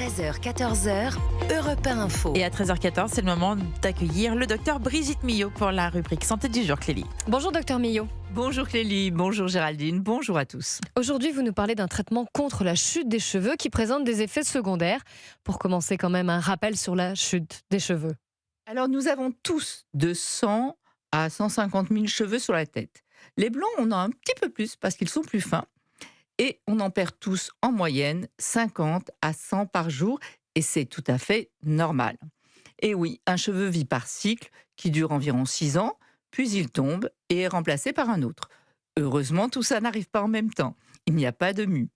13h, 14h, Europe 1 Info. Et à 13h14, c'est le moment d'accueillir le docteur Brigitte Millot pour la rubrique Santé du jour, Clélie. Bonjour docteur Millot. Bonjour Clélie, bonjour Géraldine, bonjour à tous. Aujourd'hui, vous nous parlez d'un traitement contre la chute des cheveux qui présente des effets secondaires. Pour commencer, quand même, un rappel sur la chute des cheveux. Alors, nous avons tous de 100 à 150 000 cheveux sur la tête. Les blancs, on en a un petit peu plus parce qu'ils sont plus fins. Et on en perd tous en moyenne 50 à 100 par jour. Et c'est tout à fait normal. Et oui, un cheveu vit par cycle qui dure environ 6 ans, puis il tombe et est remplacé par un autre. Heureusement, tout ça n'arrive pas en même temps. Il n'y a pas de mue.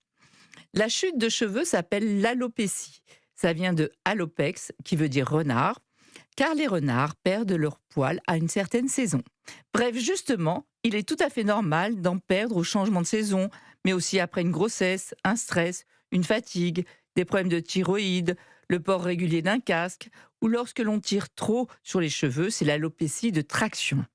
La chute de cheveux s'appelle l'alopécie. Ça vient de alopex, qui veut dire renard, car les renards perdent leurs poils à une certaine saison. Bref, justement, il est tout à fait normal d'en perdre au changement de saison, mais aussi après une grossesse, un stress, une fatigue, des problèmes de thyroïde, le port régulier d'un casque, ou lorsque l'on tire trop sur les cheveux, c'est l'alopécie de traction.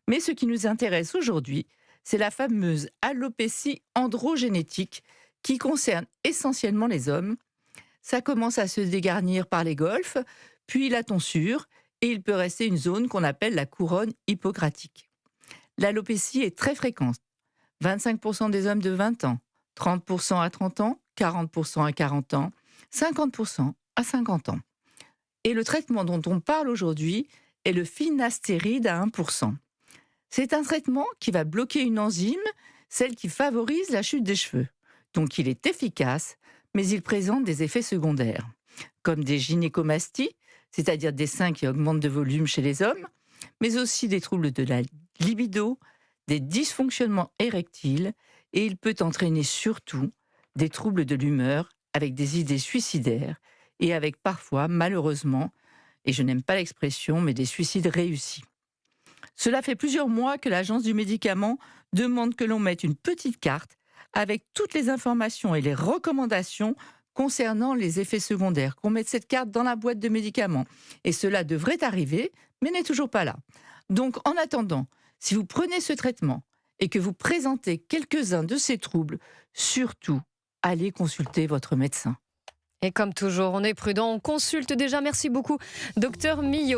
Mais ce qui nous intéresse aujourd'hui, c'est la fameuse alopécie androgénétique qui concerne essentiellement les hommes. Ça commence à se dégarnir par les golfes, puis la tonsure, et il peut rester une zone qu'on appelle la couronne hypocratique. L'alopécie est très fréquente. 25% des hommes de 20 ans, 30% à 30 ans, 40% à 40 ans, 50% à 50 ans. Et le traitement dont on parle aujourd'hui est le finastéride à 1%. C'est un traitement qui va bloquer une enzyme, celle qui favorise la chute des cheveux. Donc il est efficace, mais il présente des effets secondaires, comme des gynécomasties, c'est-à-dire des seins qui augmentent de volume chez les hommes, mais aussi des troubles de la libido, des dysfonctionnements érectiles, et il peut entraîner surtout des troubles de l'humeur avec des idées suicidaires et avec parfois, malheureusement, et je n'aime pas l'expression, mais des suicides réussis. Cela fait plusieurs mois que l'Agence du médicament demande que l'on mette une petite carte avec toutes les informations et les recommandations concernant les effets secondaires, qu'on mette cette carte dans la boîte de médicaments. Et cela devrait arriver, mais n'est toujours pas là. Donc, en attendant, si vous prenez ce traitement et que vous présentez quelques-uns de ces troubles, surtout, allez consulter votre médecin. Et comme toujours, on est prudent, on consulte déjà. Merci beaucoup, docteur Millot.